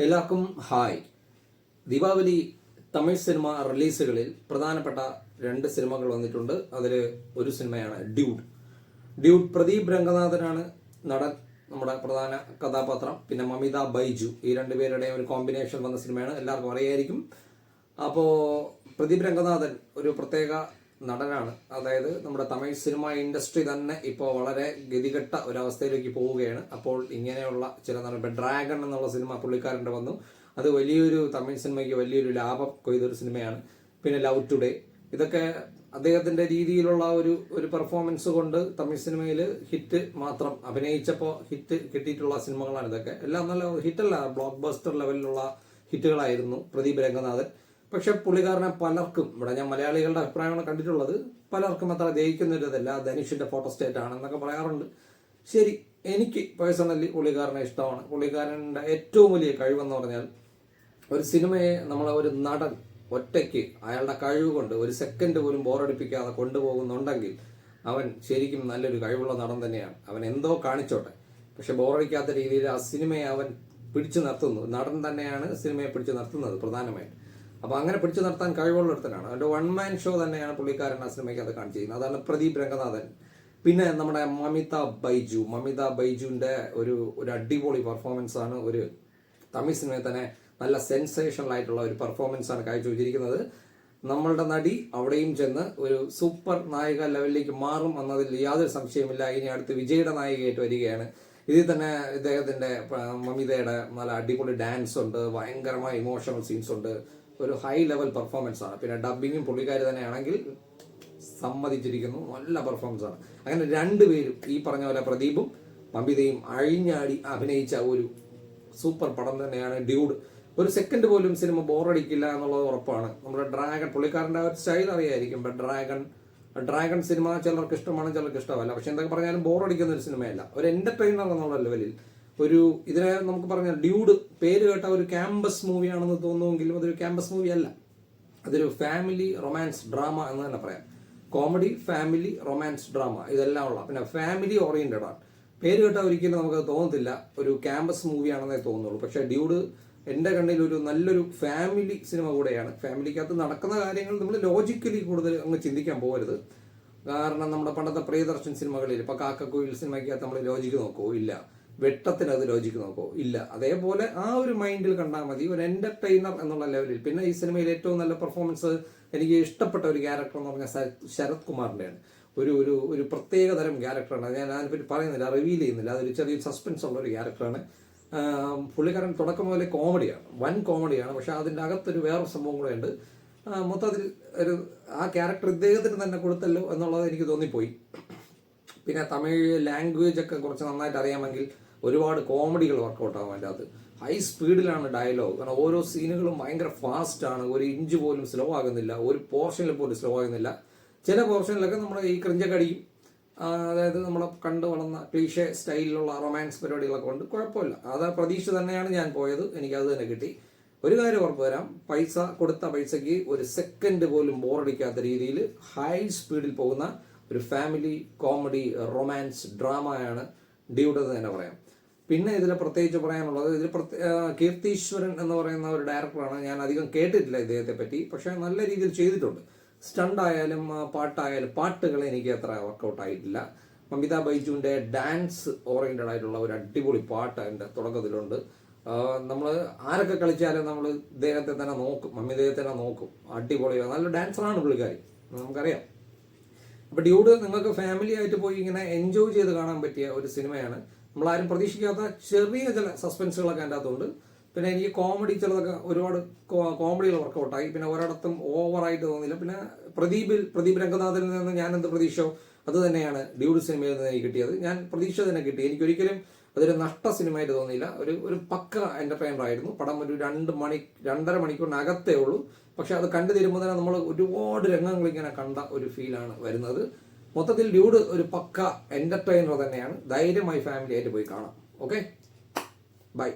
എല്ലാവർക്കും hi. Deepavali Tamil cinema റിലീസുകളിൽ പ്രധാനപ്പെട്ട 2 സിനിമകൾ വന്നിട്ടുണ്ട്. അതിൽ ഒരു സിനിമയാണ് ഡ്യൂഡ്. പ്രദീപ് രംഗനാഥനാണ് നടൻ, നമ്മുടെ പ്രധാന കഥാപാത്രം. പിന്നെ മമിത ബൈജു, ഈ 2 പേരുടെയും ഒരു കോമ്പിനേഷൻ വന്ന സിനിമയാണ്, എല്ലാവർക്കും അറിയായിരിക്കും. അപ്പോൾ പ്രദീപ് രംഗനാഥൻ ഒരു പ്രത്യേക നടനാണ്. അതായത് നമ്മുടെ തമിഴ് സിനിമ ഇൻഡസ്ട്രി തന്നെ ഇപ്പോൾ വളരെ ഗതികെട്ട ഒരവസ്ഥയിലേക്ക് പോവുകയാണ്. അപ്പോൾ ഇങ്ങനെയുള്ള ചില നടൻ, ഡ്രാഗൺ എന്നുള്ള സിനിമ പുള്ളിക്കാരൻ്റെ വന്നു. അത് വലിയൊരു തമിഴ് സിനിമയ്ക്ക് വലിയൊരു ലാഭം കൊയ്തൊരു സിനിമയാണ്. പിന്നെ ലവ് ടുഡേ, ഇതൊക്കെ അദ്ദേഹത്തിന്റെ രീതിയിലുള്ള ഒരു പെർഫോമൻസ് കൊണ്ട് തമിഴ് സിനിമയിൽ ഹിറ്റ് മാത്രം അഭിനയിച്ചപ്പോൾ ഹിറ്റ് കിട്ടിയിട്ടുള്ള സിനിമകളാണ് ഇതൊക്കെ. എല്ലാം നല്ല ഹിറ്റല്ല, ബ്ലോക്ക് ബസ്റ്റർ ലെവലിലുള്ള ഹിറ്റുകളായിരുന്നു പ്രദീപ് രംഗനാഥൻ. പക്ഷെ പുള്ളിക്കാരനെ പലർക്കും, ഇവിടെ ഞാൻ മലയാളികളുടെ അഭിപ്രായമാണ് കണ്ടിട്ടുള്ളത്, പലർക്കും അത്ര ദഹിക്കുന്നൊരിതല്ല. ധനുഷിന്റെ ഫോട്ടോസ്റ്റേറ്റ് ആണെന്നൊക്കെ പറയാറുണ്ട്. ശരി, എനിക്ക് പേഴ്സണലി പുള്ളിക്കാരനെ ഇഷ്ടമാണ്. പുള്ളിക്കാരൻ്റെ ഏറ്റവും വലിയ കഴിവെന്ന് പറഞ്ഞാൽ, ഒരു സിനിമയെ ഒരു നടൻ ഒറ്റയ്ക്ക് അയാളുടെ കഴിവ് കൊണ്ട് ഒരു സെക്കൻഡ് പോലും ബോറടിപ്പിക്കാതെ കൊണ്ടുപോകുന്നുണ്ടെങ്കിൽ അവൻ ശരിക്കും നല്ലൊരു കഴിവുള്ള നടൻ തന്നെയാണ്. അവൻ എന്തോ കാണിച്ചോട്ടെ, പക്ഷെ ബോറടിക്കാത്ത രീതിയിൽ ആ സിനിമയെ അവൻ പിടിച്ചു നിർത്തുന്നു. നടൻ തന്നെയാണ് സിനിമയെ പിടിച്ചു നിർത്തുന്നത് പ്രധാനമായിട്ട്. അപ്പോൾ അങ്ങനെ പിടിച്ചു നിർത്താൻ കഴിവുള്ളൊരുത്തനാണ്. അവൻ്റെ 1 മാൻ ഷോ തന്നെയാണ് പുള്ളിക്കാരൻ ആ സിനിമയ്ക്ക് അത് കാണിച്ചിരിക്കുന്നത്. അതാണ് പ്രദീപ് രംഗനാഥൻ. പിന്നെ നമ്മുടെ മമിത ബൈജുവിൻ്റെ ഒരു അടിപൊളി പെർഫോമൻസ് ആണ്. ഒരു തമിഴ് സിനിമയിൽ തന്നെ നല്ല സെൻസേഷണൽ ആയിട്ടുള്ള ഒരു പെർഫോമൻസ് ആണ് കാഴ്ചവെച്ചിരിക്കുന്നത്. നമ്മളുടെ നടി അവിടെയും ചെന്ന് ഒരു സൂപ്പർ നായിക ലെവലിലേക്ക് മാറും എന്നതിൽ യാതൊരു സംശയമില്ല. ഇനി അടുത്ത് വിജയുടെ നായികയായിട്ട് വരികയാണ്. ഇതിൽ തന്നെ ഇദ്ദേഹത്തിൻ്റെ മമിതയുടെ നല്ല അടിപൊളി ഡാൻസ് ഉണ്ട്, ഭയങ്കരമായ ഇമോഷണൽ സീൻസ് ഉണ്ട്, ഒരു ഹൈ ലെവൽ പെർഫോമൻസ് ആണ്. പിന്നെ ഡബിങ്ങും പുള്ളിക്കാരി തന്നെയാണെങ്കിൽ സമ്മതിച്ചിരിക്കുന്നു, നല്ല പെർഫോമൻസ് ആണ്. അങ്ങനെ 2 പേരും ഈ പറഞ്ഞ പോലെ പ്രദീപും മമിതയും അഴിഞ്ഞാടി അഭിനയിച്ച ഒരു സൂപ്പർ പടം തന്നെയാണ് ഡ്യൂഡ്. ഒരു സെക്കൻഡ് പോലും സിനിമ ബോറടിക്കില്ല എന്നുള്ളത് ഉറപ്പാണ്. നമ്മുടെ ഡ്രാഗൺ, പുള്ളിക്കാരൻ്റെ ഒരു സ്റ്റൈൽ അറിയായിരിക്കും. ഡ്രാഗൺ സിനിമ ചിലർക്ക് ഇഷ്ടമാണ്, ചിലർക്ക് ഇഷ്ടമല്ല. പക്ഷെ എന്തൊക്കെ പറഞ്ഞാലും ബോറടിക്കുന്ന ഒരു സിനിമയല്ല, ഒരു എന്റർടൈനർ എന്നുള്ള ലെവലിൽ ഇതിനെ നമുക്ക് പറഞ്ഞാൽ ഡ്യൂഡ് പേര് കേട്ട ഒരു ക്യാമ്പസ് മൂവിയാണെന്ന് തോന്നുമെങ്കിലും അതൊരു ക്യാമ്പസ് മൂവി അല്ല. അതൊരു ഫാമിലി റൊമാൻസ് ഡ്രാമ എന്ന് തന്നെ പറയാം. കോമഡി, ഫാമിലി, റൊമാൻസ് ഡ്രാമ ഇതെല്ലാം ഉള്ള, പിന്നെ ഫാമിലി ഓറിയന്റഡ് ആണ്. പേര് കേട്ട ഒരിക്കലും നമുക്ക് തോന്നത്തില്ല ഒരു ക്യാമ്പസ് മൂവിയാണെന്നേ തോന്നുള്ളൂ. പക്ഷെ ഡ്യൂഡ് എൻ്റെ കണ്ണിൽ ഒരു നല്ലൊരു ഫാമിലി സിനിമ കൂടെയാണ്. ഫാമിലിക്കകത്ത് നടക്കുന്ന കാര്യങ്ങൾ നമ്മൾ ലോജിക്കലി കൂടുതൽ അങ്ങ് ചിന്തിക്കാൻ പോകരുത്. കാരണം നമ്മുടെ പണ്ടത്തെ പ്രിയദർശൻ സിനിമകളിൽ, ഇപ്പൊ കാക്കക്കുയിൽ സിനിമയ്ക്കകത്ത് നമ്മൾ ലോജിക്ക് നോക്കുമോ? ഇല്ല. വെട്ടത്തിന് അത് ലോജിക്ക് നോക്കുമോ? ഇല്ല. അതേപോലെ ആ ഒരു മൈൻഡിൽ കണ്ടാൽ മതി, ഒരു എന്റർടൈനർ എന്നുള്ള ലെവലിൽ. പിന്നെ ഈ സിനിമയിൽ ഏറ്റവും നല്ല പെർഫോമൻസ് എനിക്ക് ഇഷ്ടപ്പെട്ട ഒരു ക്യാരക്ടർ എന്ന് പറഞ്ഞാൽ ശരത് കുമാറിൻ്റെയാണ്. ഒരു പ്രത്യേക തരം ക്യാരക്ടറാണ്. ഞാൻ അതിനെപ്പറ്റി പറയുന്നില്ല, റിവീൽ ചെയ്യുന്നില്ല. അതൊരു ചെറിയ സസ്പെൻസ് ഉള്ള ഒരു ക്യാരക്ടറാണ്. പുള്ളിക്കാരൻ തുടക്കം മുതലേ കോമഡിയാണ്, വൻ കോമഡിയാണ്. പക്ഷെ അതിൻ്റെ അകത്തൊരു വേറെ സംഭവം കൂടെ ഉണ്ട്. മൊത്തത്തിൽ ആ ക്യാരക്ടർ ഇദ്ദേഹത്തിന് തന്നെ കൊടുത്തല്ലോ എന്നുള്ളത് എനിക്ക് തോന്നിപ്പോയി. പിന്നെ തമിഴ് ലാംഗ്വേജ് ഒക്കെ കുറച്ച് നന്നായിട്ട് അറിയാമെങ്കിൽ ഒരുപാട് കോമഡികൾ വർക്കൗട്ട് ആവും. അതിൻ്റെ അകത്ത് ഹൈ സ്പീഡിലാണ് ഡയലോഗ്. കാരണം ഓരോ സീനുകളും ഭയങ്കര ഫാസ്റ്റ് ആണ്. ഒരു ഇഞ്ച് പോലും സ്ലോ ആകുന്നില്ല, ഒരു പോർഷനിൽ പോലും സ്ലോ ആകുന്നില്ല. ചില പോർഷനിലൊക്കെ നമ്മുടെ ഈ ക്രിഞ്ചക്കടിയും, അതായത് നമ്മളെ കണ്ടു വളർന്ന ക്ലീഷേ സ്റ്റൈലിലുള്ള റൊമാൻസ് പരിപാടികളൊക്കെ ഉണ്ട്. കുഴപ്പമില്ല, അത് പ്രതീക്ഷ തന്നെയാണ് ഞാൻ പോയത്. എനിക്കത് തന്നെ കിട്ടി. ഒരു കാര്യം ഉറപ്പ് തരാം, കൊടുത്ത പൈസയ്ക്ക് ഒരു സെക്കൻഡ് പോലും ബോറടിക്കാത്ത രീതിയിൽ ഹൈ സ്പീഡിൽ പോകുന്ന ഒരു ഫാമിലി കോമഡി റൊമാൻസ് ഡ്രാമയാണ് ഡ്യൂഡ് എന്ന് തന്നെ പറയാം. പിന്നെ ഇതിൽ പ്രത്യേകിച്ച് പറയാനുള്ളത്, ഇതിൽ കീർത്തീശ്വരൻ എന്ന് പറയുന്ന ഒരു ഡയറക്ടറാണ്. ഞാൻ അധികം കേട്ടിട്ടില്ല ഇദ്ദേഹത്തെ പറ്റി, പക്ഷെ നല്ല രീതിയിൽ ചെയ്തിട്ടുണ്ട്. സ്റ്റണ്ട് ആയാലും പാട്ടായാലും, പാട്ടുകൾ എനിക്ക് അത്ര വർക്കൗട്ട് ആയിട്ടില്ല. മമിത ബൈജുവിൻ്റെ ഡാൻസ് ഓറിയന്റഡ് ആയിട്ടുള്ള ഒരു അടിപൊളി പാട്ട് അതിൻ്റെ തുടക്കത്തിലുണ്ട്. നമ്മൾ ആരൊക്കെ കളിച്ചാലും നമ്മൾ ഇദ്ദേഹത്തെ തന്നെ നോക്കും, മമിതയെ തന്നെ നോക്കും. അടിപൊളി നല്ല ഡാൻസറാണ് പുള്ളിക്കാരി, നമുക്കറിയാം. അപ്പോൾ ഡ്യൂഡ് നിങ്ങൾക്ക് ഫാമിലി ആയിട്ട് പോയി ഇങ്ങനെ എൻജോയ് ചെയ്ത് കാണാൻ പറ്റിയ ഒരു സിനിമയാണ്. നമ്മളാരും പ്രതീക്ഷിക്കാത്ത ചെറിയ ചില സസ്പെൻസുകളൊക്കെ അതിൻ്റെ അകത്തുണ്ട്. പിന്നെ എനിക്ക് കോമഡി ചിലതൊക്കെ ഒരുപാട് കോമഡികൾ വർക്കൗട്ടായി. പിന്നെ ഒരിടത്തും ഓവറായിട്ട് തോന്നില്ല. പിന്നെ പ്രദീപ് രംഗനാഥനിൽ നിന്ന് ഞാൻ എന്ത് പ്രതീക്ഷയോ അത് തന്നെയാണ് ഡ്യൂഡ് സിനിമയിൽ നിന്ന് എനിക്ക് കിട്ടിയത്. ഞാൻ പ്രതീക്ഷ തന്നെ കിട്ടി. എനിക്കൊരിക്കലും അതൊരു നഷ്ട സിനിമയായിട്ട് തോന്നിയില്ല. ഒരു പക്ക എന്റർടൈനർ ആയിരുന്നു. പടം ഒരു 2.5 മണിക്കൂറിനകത്തേ ഉള്ളൂ. പക്ഷെ അത് കണ്ടു തീരുമ്പോൾ തന്നെ നമ്മൾ ഒരുപാട് രംഗങ്ങൾ ഇങ്ങനെ കണ്ട ഒരു ഫീലാണ് വരുന്നത്. മൊത്തത്തിൽ ഡ്യൂഡ് ഒരു പക്ക എന്റർടൈനർ തന്നെയാണ്. ധൈര്യമായി ഫാമിലി ആയിട്ട് പോയി കാണാം. Okay, by.